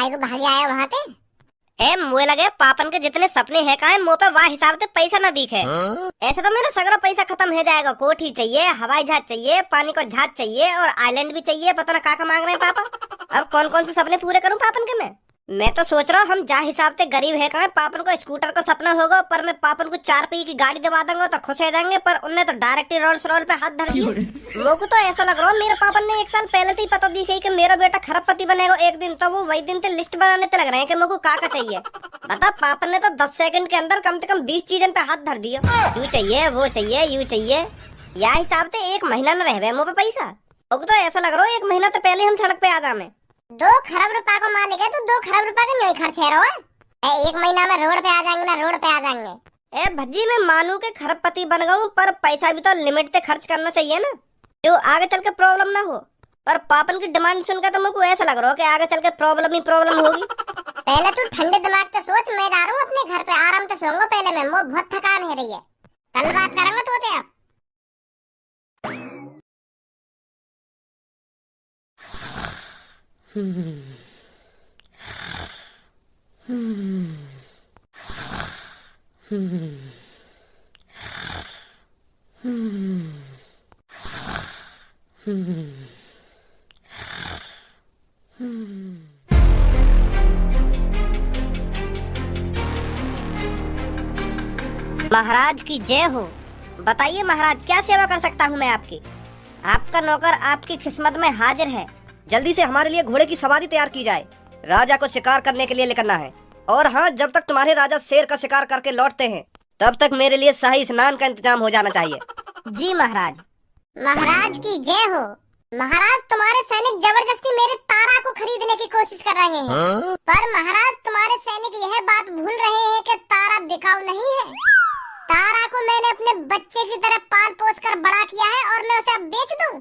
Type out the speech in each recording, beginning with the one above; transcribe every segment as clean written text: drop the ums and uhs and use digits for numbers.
काहे को भागी आया वहाँ पे? ए मुझे लगे पापन के जितने सपने हैं काहे मुँह पे वाह हिसाब से पैसा न दिखे। ऐसे तो मेरा सगरा पैसा खत्म हो जाएगा। कोठी चाहिए, हवाई जहाज चाहिए, पानी को जहाज चाहिए और आइलैंड भी चाहिए। पता ना का मांग रहे हैं पापा। अब कौन कौन से सपने पूरे करूं पापन के मैं तो सोच रहा हूँ हम जहाँ हिसाब से गरीब है कहा पापन को स्कूटर का सपना होगा, पर मैं पापन को 4 पहिए की गाड़ी दिवा दूंगा तो खुश हो जाएंगे। पर उनने तो डायरेक्ट ही रोल्स रॉयल पे हाथ धर दिया। वो को तो ऐसा लग रहा है मेरे पापन ने 1 साल पहले से ही पता दी गई कि मेरा बेटा खरबपति बनेगा एक दिन, तो वो वही दिन से लिस्ट बनाने ते लग रहे हैं कि मेरे को का चाहिए। बता पापन ने तो 10 सेकंड के अंदर कम से कम 20 चीजों पे हाथ धर दिया। यू चाहिए, वो चाहिए, यू चाहिए। या हिसाब से 1 महीना न रह मुँह पे पैसा। वो तो ऐसा लग रहा है 1 महीना तो पहले हम सड़क पे आ जाए। 2 खरब रुपया को मान लेगा तो 2 खरब रुपया का नहीं खर्च है रहा। 1 महीना में रोड पे आ जाएंगे ना, रोड पे आ जाएंगे। ए भज्जी मैं मानू के खरबपति बन गऊं, पर पैसा भी तो लिमिट से खर्च करना चाहिए ना, जो आगे चल के प्रॉब्लम ना हो। पर पापन की डिमांड सुनकर तो मुझको ऐसा लग रहा है कि आगे चल के प्रॉब्लम ही प्रॉब्लम होगी। पहले तू ठंडे दिमाग से सोच। मैं जा रहा हूँ अपने घर पे आराम से सोऊंगा। पहले मैं बहुत थकान हो रही है। कल बात करेंगे तो आप। महाराज की जय हो। बताइए महाराज क्या सेवा कर सकता हूँ मैं आपकी। आपका नौकर आपकी किस्मत में हाजिर है। जल्दी से हमारे लिए घोड़े की सवारी तैयार की जाए। राजा को शिकार करने के लिए निकलना है। और हाँ, जब तक तुम्हारे राजा शेर का शिकार करके लौटते हैं तब तक मेरे लिए शाही स्नान का इंतजाम हो जाना चाहिए। जी महाराज। महाराज की जय हो। महाराज तुम्हारे सैनिक जबरदस्ती मेरे तारा को खरीदने की कोशिश कर रहे हैं। पर महाराज तुम्हारे सैनिक यह बात भूल रहे हैं कि तारा बिकाऊ नहीं है। तारा को मैंने अपने बच्चे की तरह पाल पोस कर बड़ा किया है और मैं उसे अब बेच दूं?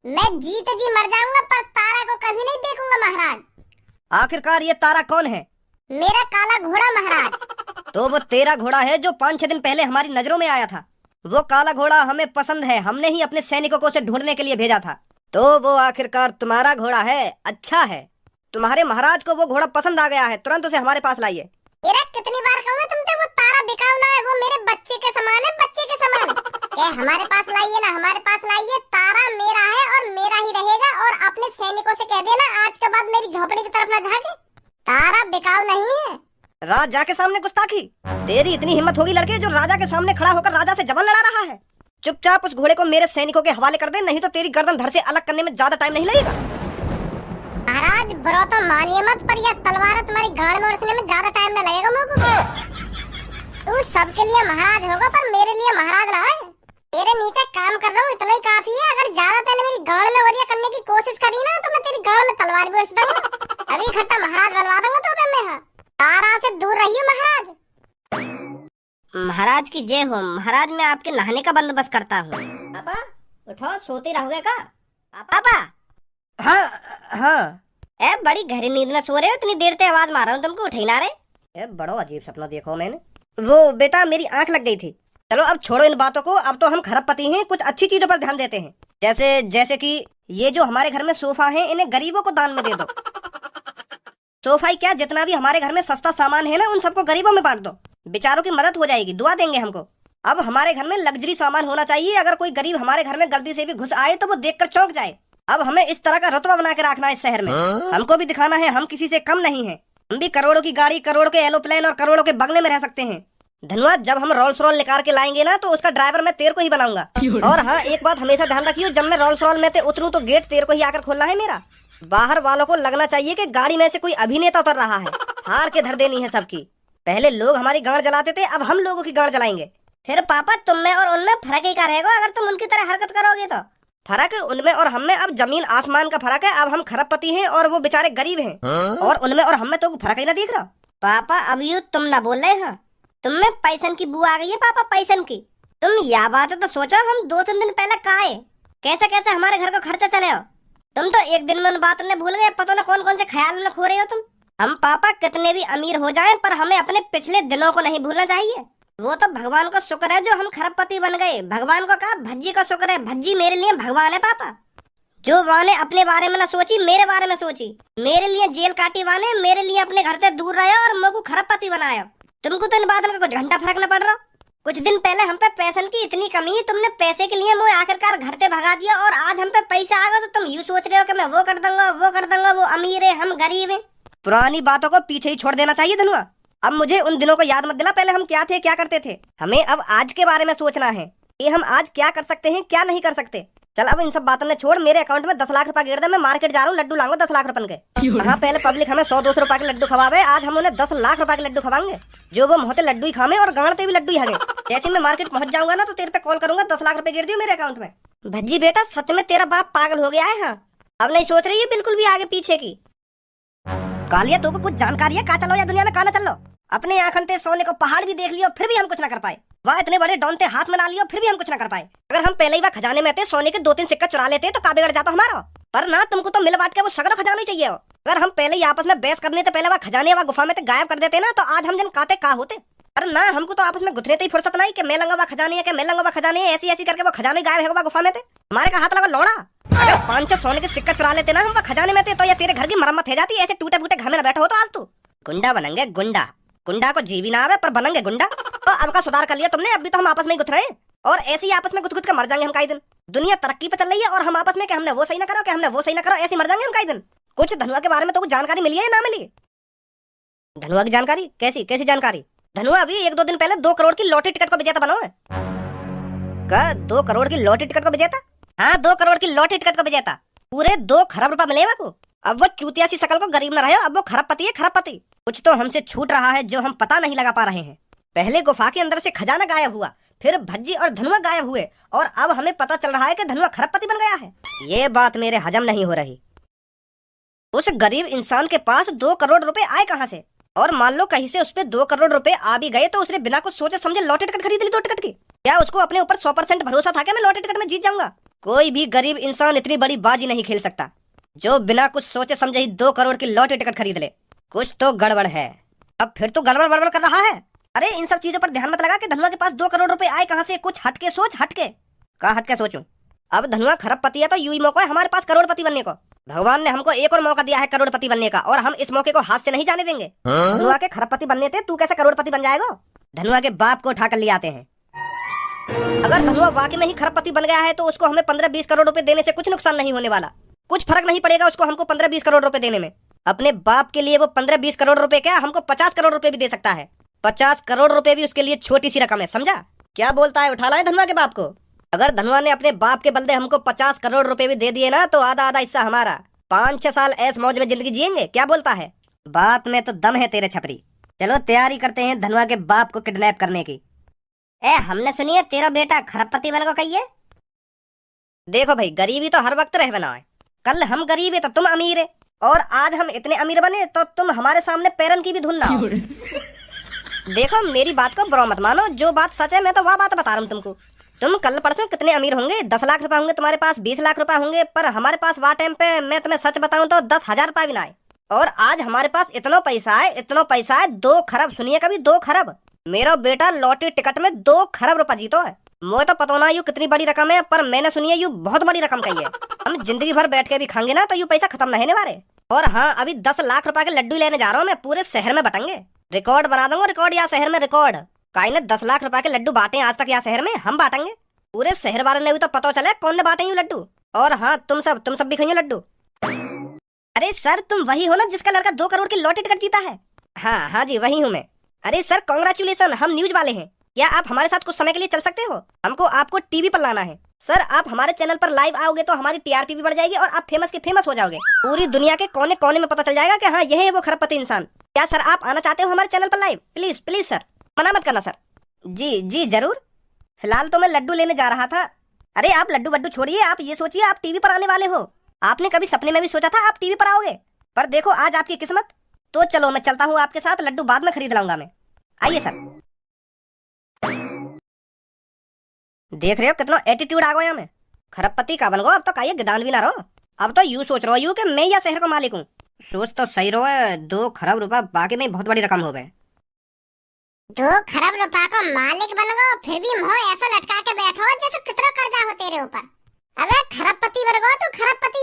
मैं जीते जी मर जाऊंगा पर तारा को कभी नहीं देखूंगा महाराज। आखिरकार ये तारा कौन है? मेरा काला घोड़ा महाराज। तो वो तेरा घोड़ा है जो 5-6 दिन पहले हमारी नजरों में आया था। वो काला घोड़ा हमें पसंद है। हमने ही अपने सैनिकों को उसे ढूंढने के लिए भेजा था। तो वो आखिरकार तुम्हारा घोड़ा है। अच्छा है, तुम्हारे महाराज को वो घोड़ा पसंद आ गया है। तुरंत उसे हमारे पास लाइए। कितनी बार कहूँ तुमसे वो तारा बिकाऊ ना है। वो मेरे बच्चे के समान है, बच्चे के समान। हमारे पास लाइए ना, हमारे पास लाइए। तारा मेरा है और मेरा ही रहेगा। और अपने सैनिकों से कह देना आज के बाद मेरी झोपड़ी की तरफ न झांके। तारा बिकाऊ नहीं है। राजा के सामने गुस्ताखी? तेरी इतनी हिम्मत होगी लड़के जो राजा के सामने खड़ा होकर राजा से जबरन लड़ा रहा है? चुपचाप उस घोड़े को मेरे सैनिकों के हवाले कर दे, नहीं तो तेरी गर्दन धड़ से अलग करने में ज्यादा टाइम नहीं लगेगा। महाराज बुरा तो मानिए मत, पर यह तलवार तुम्हारी गाड़ में उड़ने में ज्यादा टाइम न लगेगा मुझको। तू सबके लिए महाराज होगा पर मेरे लिए महाराज ना है। तेरे नीचे काम कर रहा हूँ इतना ही काफी है। अगर ज्यादा तेने मेरी गाड़ में वरिया करने की कोशिश करी ना तो मैं तेरी गाड़ में तलवार भी उड़ दूंगा। अभी इकट्ठा महाराज बनवा दूंगा तो मैं। तारा से दूर रहिए महाराज। महाराज की जय हो। महाराज मैं आपके नहाने का बंदोबस्त करता हूँ। पापा उठो, सोते रहोगे का? पापा। हाँ। ए बड़ी गहरी नींद में सो रहे हो, इतनी देर से आवाज मार रहा हूँ तुमको, उठे ना रहे। बड़ा अजीब सपना देखो मैंने। वो बेटा मेरी आंख लग गई थी। चलो अब छोड़ो इन बातों को। अब तो हम खरबपति हैं, कुछ अच्छी चीजों पर ध्यान देते हैं। जैसे कि ये जो हमारे घर में सोफा है इन्हें गरीबों को दान में दे दो। सोफा ही क्या, जितना भी हमारे घर में सस्ता सामान है ना उन सबको गरीबों में बांट दो। बेचारों की मदद हो जाएगी, दुआ देंगे हमको। अब हमारे घर में लग्जरी सामान होना चाहिए। अगर कोई गरीब हमारे घर में गलती से भी घुस आए तो वो देखकर चौंक जाए। अब हमें इस तरह का रुतबा बना के रखना है इस शहर में। हमको भी दिखाना है हम किसी से कम नहीं है। हम भी करोड़ों की गाड़ी, करोड़ों के एरोप्लेन और करोड़ों के बंगले में रह सकते हैं। धन्यवाद। जब हम रोल्स रॉयल निकाल के लाएंगे ना तो उसका ड्राइवर मैं तेरे को ही बनाऊंगा। और हाँ, एक बात हमेशा ध्यान रखियो, जब मैं रोल्स रॉयल में उतरूं तो गेट तेरे को ही आकर खोलना है मेरा। बाहर वालों को लगना चाहिए कि गाड़ी में से कोई अभिनेता उतर रहा है। हार के धर देनी है सबकी। पहले लोग हमारी गाड़ जलाते थे, अब हम लोगों की गाड़ जलाएंगे। फिर पापा तुम में और उनमें फर्क ही क्या रहेगा अगर तुम उनकी तरह हरकत करोगे तो? फर्क उनमें और हम में अब जमीन आसमान का फर्क है। अब हम खरबपति हैं और वो बेचारे गरीब हैं। और उनमें और हम में तो फर्क ही ना दिख रहा। पापा अब यू तुम ना बोल रहे हो। तुम में पैसन की बू आ गई है पापा, पैसन की। तुम यह बात है तो सोचो, हम 2-3 दिन पहले कहाँ है, कैसे कैसे हमारे घर का खर्चा चले हो। तुम तो एक दिन में उन बातों ने भूल गए। पता ना कौन कौन से ख्याल में खो रहे हो तुम। हम पापा कितने भी अमीर हो जाएं पर हमें अपने पिछले दिनों को नहीं भूलना चाहिए। वो तो भगवान का शुक्र है जो हम खरबपति बन गए। भगवान को कहा भज्जी का शुक्र है। भज्जी मेरे लिए भगवान है पापा। जो वाने अपने बारे में ना सोची, मेरे बारे में सोची, मेरे लिए जेल काटी वाने, मेरे लिए अपने घर से दूर रहा और मेरे को खरबपति बनाया। तुमको तो इन बातों का कुछ घंटा फर्क न पड़ रहा। कुछ दिन पहले हम पे पैसन की इतनी कमी, तुमने पैसे के लिए मुझे आखिरकार घर से भगा दिया, और आज हम पे पैसा आ गया तो तुम यूँ सोच रहे हो कि मैं वो कर दूंगा, वो कर दूंगा, वो अमीर है हम गरीब है। पुरानी बातों को पीछे ही छोड़ देना चाहिए धनुआ। अब मुझे उन दिनों को याद मत दिला, पहले हम क्या थे, क्या करते थे। हमें अब आज के बारे में सोचना है कि हम आज क्या कर सकते हैं, क्या नहीं कर सकते। चल अब इन सब बातों ने छोड़, मेरे अकाउंट में 10 लाख रुपए गिर दे, मैं मार्केट जा रहा हूँ, लड्डू लाऊंगा 10 लाख रुपए के। हाँ, पहले पब्लिक हमें 100-200 रुपए के लड्डू खवावे, आज हम उन्हें 10 लाख रुपए के लड्डू खवाएंगे। जो वो मोहते लड्डू ही खावे और गांडते भी लड्डू ही हगे। जैसे मैं मार्केट पहुंच जाऊंगा ना तो तेरे पे कॉल करूंगा, 10 लाख रुपए गिर दियो मेरे अकाउंट में। भज्जी बेटा, सच में तेरा बाप पागल हो गया है। हाँ, अब नहीं सोच रही है बिल्कुल भी आगे पीछे की। कालिया, तो कुछ जानकारी है, कहा चलो या दुनिया में कहा ना चलो। अपने आंखन सोने को पहाड़ भी देख लियो फिर भी हम कुछ ना कर पाए। वह इतने बड़े डॉन थे, हाथ में ला लियो फिर भी हम कुछ ना कर पाए। अगर हम पहले ही वह खजाने में थे, सोने के 2-3 सिक्का चुरा लेते तो का बिगड़ जाता हमारा। पर ना, तुमको तो मिल बांट के वो सगड़ा खजाना ही चाहिए हो। अगर हम पहले ही आपस में बहस करने तो पहले वह खजाने वह गुफा में तो गायब कर देते ना, तो आज हम जन काते का होते। पर ना, हमको तो आपस में गुथरे ही फुर्सत नहीं कि मैं लंगा वह खजाने है, कि मैं लंगा वह खजाने है, ऐसी ऐसी करके वो खजाने गायब है गुफा में थे। हमारे का हाथ लगा लौड़ा। अगर 5-6 सोने के सिक्का चुरा लेते ना हम वह खजाने में थे, तो या तेरे घर की मरम्मत हो जाती। ऐसे टूटे फूटे घर में बैठे हो तो आज तू गुंडा बनेंगे, गुंडा। गुंडा को जी भी ना आवे पर बनेंगे गुंडा। तो अब का सुधार कर लिया तुमने, अभी तो हम आपस में ही गुथ रहे और ऐसे ही आपस में गुथ गुथ के मर जाएंगे हम कई दिन। दुनिया तरक्की पे चल रही है और हम आपस में कि हमने वो सही ना करो, कि हमने वो सही ना करो, ऐसे मर जाएंगे हम कई दिन। कुछ धनुआ के बारे में तो कुछ जानकारी मिली है या ना मिली? धनुआ की जानकारी कैसी कैसी जानकारी? धनुआ अभी 1-2 दिन पहले 2 करोड़ की लॉटरी टिकट को विजेता बना है। का 2 करोड़ की लॉटरी टिकट को विजेता? हाँ, 2 करोड़ की लॉटरी टिकट को विजेता। पूरे 2 खरब रुपए मिले को। अब वो चूतिया सी शकल को गरीब न रहे, अब वो खरबपति है, खरबपति। कुछ तो हमसे छूट रहा है जो हम पता नहीं लगा पा रहे हैं। पहले गुफा के अंदर से खजाना गायब हुआ, फिर भज्जी और धनुआ गायब हुए, और अब हमें पता चल रहा है कि धनुआ खरबपति बन गया है। ये बात मेरे हजम नहीं हो रही। उस गरीब इंसान के पास 2 करोड़ रुपए आए कहाँ से? और मान लो कहीं से उस पे 2 करोड़ रुपए आ भी गए तो उसने बिना कुछ सोचे समझे लॉटरी टिकट खरीद ली 2 टिकट की। क्या उसको अपने ऊपर 100% भरोसा था कि मैं लॉटरी टिकट में जीत जाऊंगा? कोई भी गरीब इंसान इतनी बड़ी बाजी नहीं खेल सकता जो बिना कुछ सोचे समझे ही 2 करोड़ की लॉटरी टिकट खरीद ले। कुछ तो गड़बड़ है। अब फिर तो गड़बड़ बड़बड़ कर रहा है। अरे इन सब चीजों पर ध्यान मत लगा कि धनुआ के पास 2 करोड़ रुपए आए कहाँ से। कुछ हटके सोच, हटके। कहा हटके सोचूं? अब धनुआ खरबपति है तो यूं ही मौका है हमारे पास करोड़पति बनने को। भगवान ने हमको एक और मौका दिया है करोड़पति बनने का, और हम इस मौके को हाथ से नहीं जाने देंगे। धनुआ के खरबपति बनने थे, तू कैसे करोड़पति बन जाएगा? धनुआ के बाप को उठा कर ले आते हैं। अगर धनुआ वाकई में ही खरबपति बन गया है तो उसको हमें 15-20 करोड़ रुपए देने से कुछ नुकसान नहीं होने वाला। कुछ फर्क नहीं पड़ेगा उसको हमको 15-20 करोड़ रुपए देने में। अपने बाप के लिए वो 15-20 करोड़ रुपए क्या, हमको 50 करोड़ रुपए भी दे सकता है। 50 करोड़ रुपए भी उसके लिए छोटी सी रकम है, समझा? क्या बोलता है, उठा लाए धनुआ के बाप को? अगर धनुआ ने अपने बाप के बदले हमको 50 करोड़ रुपए भी दे दिए ना तो आधा आधा हिस्सा हमारा। 5-6 साल ऐस मौज में जिंदगी जिएंगे। क्या बोलता है? बात में तो दम है तेरे छपरी। चलो तैयारी करते हैं धनुआ के बाप को किडनैप करने की। हमने सुनी है तेरा बेटा खरबपति बन को कहिए। देखो भाई, गरीबी तो हर वक्त रह बना है। कल हम गरीब है तो तुम अमीर है, और आज हम इतने अमीर बने तो तुम हमारे सामने पैरन की भी धुन ना हो। देखो मेरी बात को बुरा मत मानो, जो बात सच है मैं तो वह बात बता रहा हूँ तुमको। तुम कल परसों कितने अमीर होंगे, 10 लाख रुपए होंगे तुम्हारे पास, 20 लाख रुपए होंगे, पर हमारे पास वह टाइम पे मैं तुम्हें सच बताऊं तो 10,000 रुपए भी ना आए। और आज हमारे पास इतना पैसा है, इतना पैसा है, 2 खरब। सुनिए कभी, 2 खरब। मेरा बेटा लॉटरी टिकट में 2 खरब रुपए जीतो है। मुझे तो पता ना यू कितनी बड़ी रकम है, पर मैंने सुनी है यू बहुत बड़ी रकम कही है। हम जिंदगी भर बैठ के भी खाएंगे ना तो यू पैसा खत्म नहीं होने वाले। और हाँ, अभी 10 लाख रुपए के लड्डू लेने जा रहा हूँ मैं, पूरे शहर में बटेंगे। रिकॉर्ड बना दूंगा, रिकॉर्ड या शहर में रिकॉर्ड। काई ने 10 लाख रुपए के लड्डू बांटे आज तक या शहर में, हम बांटेंगे। पूरे शहर वाले ने भी तो पता चले कौन ने बांटे लड्डू। और हाँ, तुम सब भी खाइए लड्डू। अरे सर, तुम वही हो ना जिसका लड़का 2 करोड़ की लॉटरी टिकट जीता है? हाँ जी, वही हूँ मैं। अरे सर कांग्रेचुलेसन, हम न्यूज वाले हैं। क्या आप हमारे साथ कुछ समय के लिए चल सकते हो? हमको आपको टीवी पर लाना है। सर आप हमारे चैनल पर लाइव आओगे तो हमारी टीआरपी भी बढ़ जाएगी और आप फेमस के फेमस हो जाओगे। पूरी दुनिया के कोने कोने में पता चल जाएगा कि हाँ यही है वो खरबपति इंसान। क्या सर आप आना चाहते हो हमारे चैनल पर लाइव? प्लीज प्लीज सर, मना मत करना सर। जी जरूर। फिलहाल तो मैं लड्डू लेने जा रहा था। अरे आप लड्डू वड्डू छोड़िए, आप ये सोचिए आप टीवी पर आने वाले हो। आपने कभी सपने में भी सोचा था आप टीवी पर आओगे? पर देखो आज आपकी किस्मत। तो चलो मैं चलता हूँ आपके साथ, लड्डू बाद में खरीद लाऊंगा मैं। आइए सर। देख रहे हो कितना एटीट्यूड आ गया मैं। खरबपति का बन गो, अब तो कहिए गिदान भी ना रहो। अब तो यूं सोच रहा हूँ कि मैं या शहर का मालिक हूँ। सोच तो सही रहो, 2 खरब रुपए बाकी में बहुत बड़ी रकम हो गए। 2 खरब रुपए का मालिक बन गो, फिर भी मुंह ऐसा लटका के बैठो जैसे कितना कर्जा हो तेरे ऊपर। अबे खरबपति बन गो तो खरबपति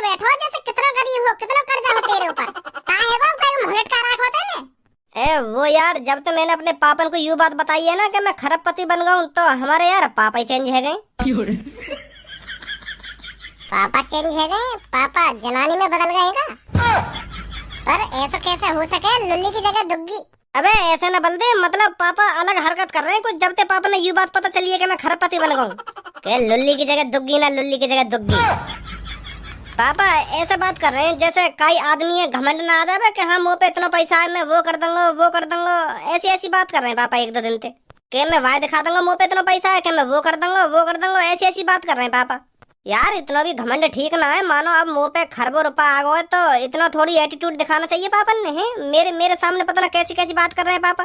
बैठो जैसे कितना गरीब हो, कितना कर्जा हो तेरे ऊपर। काहे वो कोई मुहलट का राख होता है। वो यार जब तो मैंने अपने पापन को यूं बात बताई है ना कि मैं खरबपति बन गया हूँ, तो हमारे यार पापा ही चेंज है गए। पापा चेंज है गए? पापा जनानी में बदल गए का? पर ऐसा कैसे हो सके, लुल्ली की जगह दुग्गी। अबे ऐसे न बोल दे, मतलब पापा अलग हरकत कर रहे हैं कुछ। जब ते पापा ने यूं बात पता चली है कि मैं खरबपति बन गया हूँ कि लुल्ली की जगह दुग्गी ना लुल्ली की जगह दुग्गी। पापा ऐसे बात कर रहे हैं जैसे कई आदमी है घमंड ना आ जाए कि हाँ मुँह पे इतना पैसा है मैं वो कर दूंगा वो कर दूंगा। ऐसी ऐसी बात कर रहे हैं पापा एक दो दिन से कि मैं वाय दिखा दूंगा मुँह पे इतना पैसा है कि मैं वो कर दूंगा वो कर दूंगा। ऐसी ऐसी बात कर रहे हैं पापा। यार इतना भी घमंड ठीक ना है। मानो अब मुंह पे खरबों रुपया आ गए तो इतना थोड़ी एटीट्यूड दिखाना चाहिए पापा ने। है मेरे सामने पता ना कैसी कैसी बात कर रहे हैं पापा।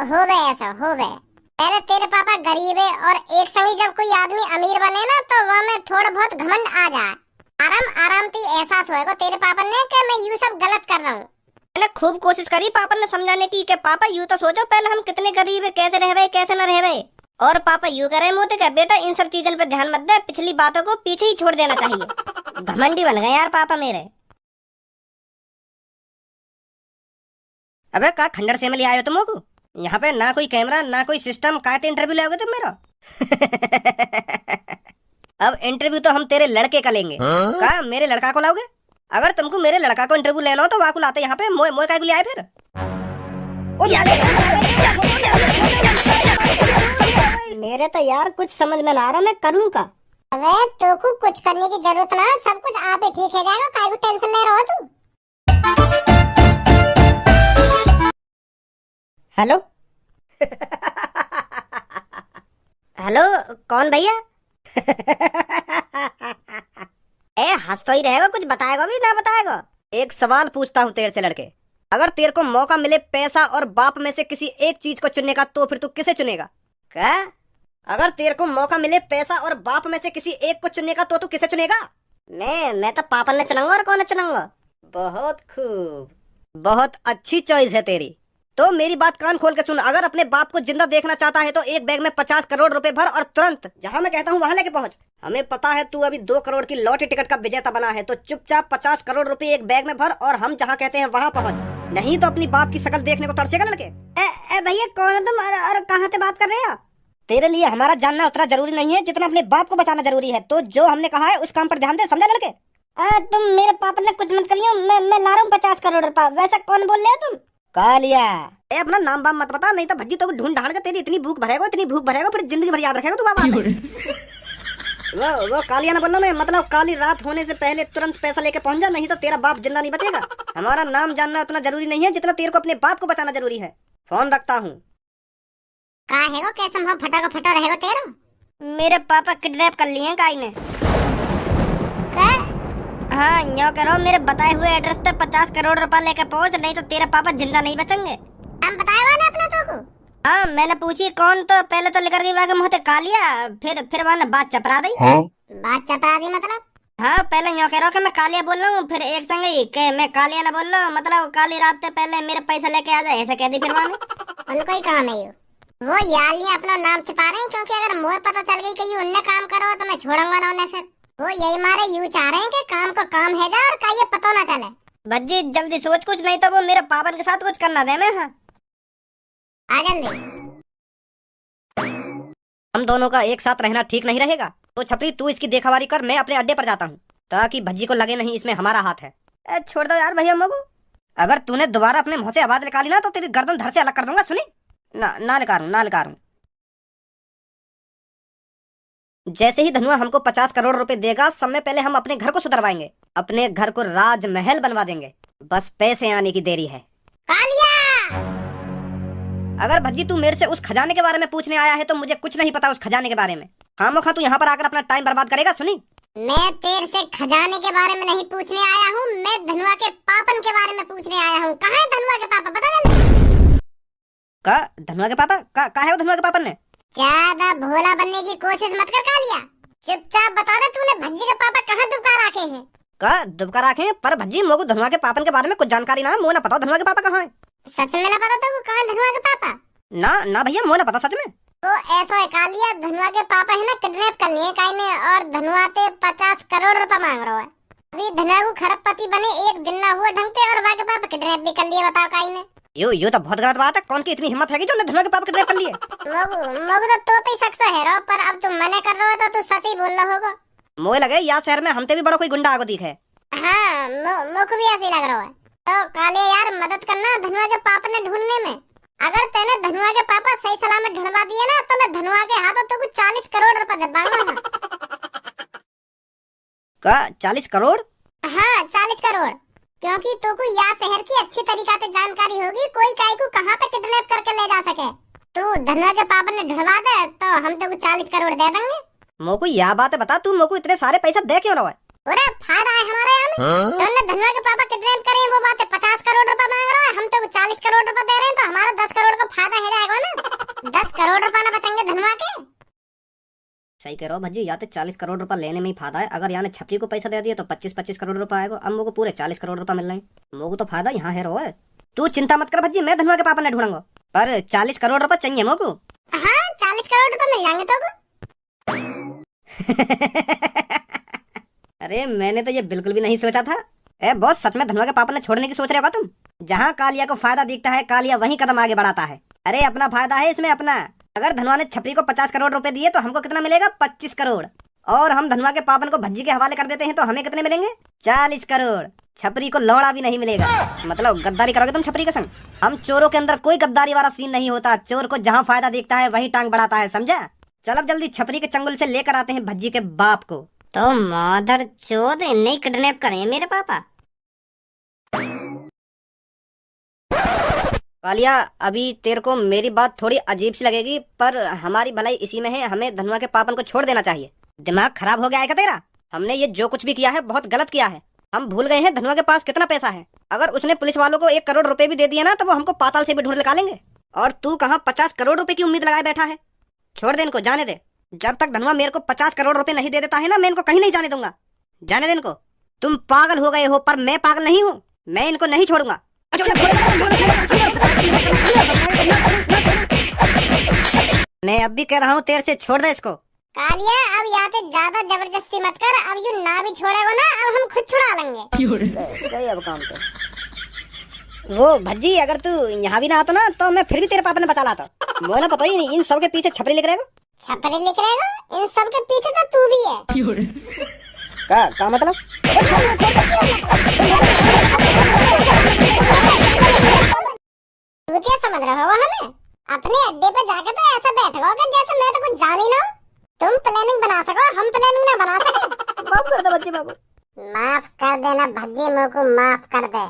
हो गए ऐसा हो गए। पहले तेरे पापा गरीब है और एक संगी जब कोई आदमी अमीर बने ना तो वह में थोड़ा बहुत घमंड आ जाए। आराम ती एहसास होएगा तेरे पापा ने कि मैं यूं सब गलत कर रहा हूँ। मैंने खूब कोशिश करी पापा ने समझाने की कि पापा यूं तो सोचो पहले हम कितने गरीब है, कैसे रह गए कैसे न रह गए। और पापा यूं कह रहे मोते का बेटा इन सब चीजों पे ध्यान मत दे, पिछली बातों को पीछे ही छोड़ देना चाहिए। घमंडी बन गए यार पापा मेरे। अबे का खंडर से में ले आयो तुम को? यहाँ पे ना कोई कैमरा ना कोई सिस्टम, काहे इंटरव्यू ले आओगे तुम मेरा? अब इंटरव्यू तो हम तेरे लड़के का लेंगे। का मेरे लड़का को लाओगे? अगर तुमको मेरे लड़का को इंटरव्यू लेना हो तो वाकु लाते यहाँ पे। मोए काय को ले आए फिर? मेरे तो यार कुछ समझ में ना आ रहा मैं करूँ का। अबे तो को कुछ करने की जरूरत ना, सब कुछ आप ही ठीक हो जाएगा। काहे को टेंशन ले रहा हो तू? हेलो हेलो कौन भैया? ए हंस तो ही रहेगा, कुछ बताएगा भी ना बताएगा? एक सवाल पूछता हूँ तेरे से लड़के, अगर तेरे को मौका मिले पैसा और बाप में से किसी एक चीज को चुनने का तो फिर तू किसे चुनेगा? क्या? अगर तेरे को मौका मिले पैसा और बाप में से किसी एक को चुनने का तो तू किसे चुनेगा? मैं तो पापा ने चुनूंगा और कौन चुनूंगा। बहुत खूब, बहुत अच्छी चॉइस है तेरी। तो मेरी बात कान खोल के सुन, अगर अपने बाप को जिंदा देखना चाहता है तो एक बैग में 50 करोड़ रुपए भर और तुरंत जहां मैं कहता हूं वहां लेके पहुंच। हमें पता है तू अभी 2 करोड़ की लॉटरी टिकट का विजेता बना है, तो चुपचाप 50 करोड़ रुपए एक बैग में भर और हम जहां कहते हैं वहां पहुंच। नहीं तो अपनी बाप की शक्ल देखने को तरसेगा लड़के। भैया कौन है तुम और कहाँ से बात कर रहे हो? तेरे लिए हमारा जानना उतना जरूरी नहीं है जितना अपने बाप को बचाना जरूरी है। तो जो हमने कहा है उस काम पर ध्यान दे, समझा लड़के? तुम मेरे पापा ने कुछ मत करियो, मैं ला रहा हूँ 50 करोड़ रुपया। वैसा कौन बोल रहे हो तुम? कालिया, अपना नाम बाम मत बता, नहीं तो भज्जी तो ढूंढ ढांड के तेरी इतनी भूख भरेगा फिर जिंदगी भर याद रखेगा तू बाबा। वो कालिया ना बोलना, मैं मतलब काली रात होने से पहले तुरंत पैसा लेके पहुंच जा, नहीं तो तेरा बाप जिंदा नहीं बचेगा। हमारा नाम जानना उतना जरूरी नहीं है जितना तेरे को अपने बाप को बचाना जरूरी है। फोन रखता हूँ। का है वो कैसे हम फटा का फटा रहेगा तेरा? मेरे पापा किडनैप कर लिए हैं काई ने। क्या? हाँ यो करो, मेरे बताए हुए एड्रेस पे 50 करोड़ रुपया लेकर पहुंच, नहीं तो तेरा पापा जिंदा नहीं बचेंगे। हम बताया ना अपना तो को। हाँ मैंने पूछी कौन, तो पहले तो लेकर गई वाके मुँह कालिया, फिर वहाँ बात चपरा दी। बात चपरा दी मतलब? हाँ पहले यो कह रहा हूँ कि मैं कालिया बोल रहा हूँ, फिर एक संग ही कि मैं कालिया ना बोल रहा हूँ, मतलब काली रात से पहले मेरे पैसा लेके आ जाए ऐसा कह दी। फिर वहाँ उनको ही काम है ये, वो यार अपना नाम छिपा रहे हैं, क्योंकि अगर मुझे पता चल गई कि उनने काम करो तो मैं छोड़ूंगा ना उन्हें। फिर वो यही मारे यूं चाह रहे हैं कि काम को काम है जा और का ये पता ना चले। भज्जी जल्दी सोच कुछ, नहीं तो वो मेरे पापा के साथ कुछ करना दे। मैं हाँ आ जल्दी। हम दोनों का एक साथ रहना ठीक नहीं रहेगा। तो छपरी तू इसकी देखावारी कर, मैं अपने अड्डे पर जाता हूँ ताकि भज्जी को लगे नहीं इसमें हमारा हाथ है। छोड़ दो यार भैया मगू, अगर तूने दोबारा अपने मुंह से आवाज निकाली ना तो तेरी गर्दन धड़ से अलग कर दूंगा। सुनी ना निकालूं। जैसे ही धनुआ हमको 50 करोड़ रुपए देगा, समय पहले हम अपने घर को सुधरवाएंगे, अपने घर को राजमहल बनवा देंगे। बस पैसे आने की देरी है। कालिया! अगर भज्जी तू मेरे से उस खजाने के बारे में पूछने आया है तो मुझे कुछ नहीं पता उस खजाने के बारे में। खामोखा तू यहाँ पर आकर अपना टाइम बर्बाद करेगा। सुनी, मैं तेरे से खजाने के बारे में नहीं पूछने आया हूँ, मैं धनुआ के पापन के बारे में पूछने आया हूँ। कहाँ है धनुआ के पापा, बता जल्दी। का धनुआ के पापा का है वो? धनुआ के पापा ने ज्यादा भोला बनने की कोशिश मत कर कालिया, चुपचाप बता दे तूने भज्जी के पापा कहाँ दुबका रखे हैं? का दुबका रखे हैं? पर भज्जी मोको धनुआ के पापन के बारे में कुछ जानकारी ना है, मुझे ना पता धनुआ के पापा कहाँ है। सच में ना पता तो कहाँ धनुआ के पापा? ना भैया मुझे ना पता सच में। तो ऐसा है कालिया, धनुआ के पापा है ना किडनैप कर लिए काई ने और धनुआ पे 50 करोड़ रुपया मांग रहा है। अभी धनुआ को खरबपति बने एक दिन ना हुआ ढंग से और वाके पापा किडनैप भी कर लिए, बताओ काई ने। यो तो बहुत गलत बात है। कौन की इतनी हिम्मत है कि जो ने धनुआ के पापा किडनैप कर लिए? मोगू तो पे शक से है रो, पर अब तुम मने कर रहे हो तो तू सच ही बोल रहा होगा। मोए लगे यहाँ शहर में हमसे भी बड़ा कोई गुंडा आगो दिख है। हाँ मोको भी ऐसे लग रहा है। तो काले यार मदद करना धनुआ के पापा ने ढूंढने में। अगर तेने धनुआ के पापा सही सलामत ढूंढवा दिए ना तो मैं धनुआ के हाथों तो कुछ 40 करोड़ रुपए दे दूंगा। का 40 करोड़? हाँ 40 करोड़, क्योंकि तो को यहाँ शहर की अच्छी तरीका से जानकारी होगी कोई काई को कहाँ पे किडनैप करके ले जा सके। तू धनुआ के पापा ने ढूंढवा दे तो हम तो 40 करोड़ दे देंगे। मोको यह बात बता, तू मोको इतने सारे पैसे दे क्यों रहा है? अरे फायदा है हमारे यहाँ में। तुमने धनुआ के पापा किडनैप करे वो बात है, 50 करोड़ रुपए मांग रहा है, हम तो 40 करोड़ रुपए दे रहे हैं, तो हमारा 10 करोड़ का फायदा हो जाएगा ना। 10 करोड़ रुपए ना बचेंगे धनुआ के। सही कह रहा हो भज्जी, या तो 40 करोड़ रुपए लेने में ही फायदा है। अगर यहाँ ने छपरी को पैसा दे दिया तो 25-25 करोड़ रुपए आएगा। अब मोको पूरे 40 करोड़ रुपए मिल रहे हैं। मोको तो फायदा यहाँ है। रो है तू चिंता मत कर भज्जी, मैं धनुआ के पापा ने ढूंढूंगा, पर 40 करोड़ रुपए चाहिए मोको। हाँ 40 करोड़ रुपए मिल जाएंगे तो। अरे मैंने तो ये बिल्कुल भी नहीं सोचा था। ए बॉस, सच में धनुआ के पापा ने छोड़ने की सोच रहे हो तुम? जहाँ कालिया को फायदा दिखता है कालिया वहीं कदम आगे बढ़ाता है। अरे अपना फायदा है इसमें अपना। अगर धनुआ ने छपरी को 50 करोड़ रुपए दिए तो हमको कितना मिलेगा? 25 करोड़। और हम धनुआ के पापन को भज्जी के हवाले कर देते हैं तो हमें कितने मिलेंगे? 40 करोड़। छपरी को लौड़ा भी नहीं मिलेगा। मतलब गद्दारी करोगे तुम छपरी के संग? हम चोरों के अंदर कोई गद्दारी वाला सीन नहीं होता। चोर को जहाँ फायदा दिखता है वहीं टांग बढ़ाता है, समझा? चल अब जल्दी छपरी के चंगुल से लेकर आते हैं भज्जी के बाप को। तो मादर चोद नहीं किडनैप करे मेरे पापा। कालिया, अभी तेरे को मेरी बात थोड़ी अजीब सी लगेगी, पर हमारी भलाई इसी में है। हमें धनुआ के पापन को छोड़ देना चाहिए। दिमाग खराब हो गया है क्या तेरा? हमने ये जो कुछ भी किया है बहुत गलत किया है। हम भूल गए हैं धनुआ के पास कितना पैसा है। अगर उसने पुलिस वालों को 1 करोड़ रुपए भी दे दिया ना तो वो हमको पाताल से भी ढूंढ निकालेंगे। और तू कहाँ 50 करोड़ रुपए की उम्मीद लगाए बैठा है? छोड़ दे इनको, जाने दे। जब तक धनुआ मेरे को 50 करोड़ रुपए नहीं दे देता है ना, मैं इनको कहीं नहीं जाने दूंगा। जाने दे इनको। तुम पागल हो गए हो, पर मैं पागल नहीं हूँ। मैं इनको नहीं छोड़ूंगा। मैं अब भी कह रहा हूँ तेरे से, छोड़ दे इसको। कालिया अब यहाँ से ज्यादा जबरदस्ती मत कर। अब यू ना भी छोड़ेगा ना, अब हम खुद छुड़ा लेंगे। गए अब काम पे। वो भज्जी, अगर तू यहाँ भी ना आता ना तो मैं फिर भी तेरे पापा ने बचा लाता। वो ना पता ही नहीं इन सब के पीछे छपरी लिख रहेगा। छपरी लिख रहेगा? इन सब के पीछे तो तू भी है। का मतलब? तू क्या समझ रहे हो हमें? अपने अड्डे पे जाके तो ऐसा बैठो कि जैसे मैं तो कुछ जान ही ना। तुम प्लानिंग बना सको, हम प्लानिंग ना बना सके। माफ कर दे बच्चे, माफ कर देना भज्जी, मेरे को माफ कर दे।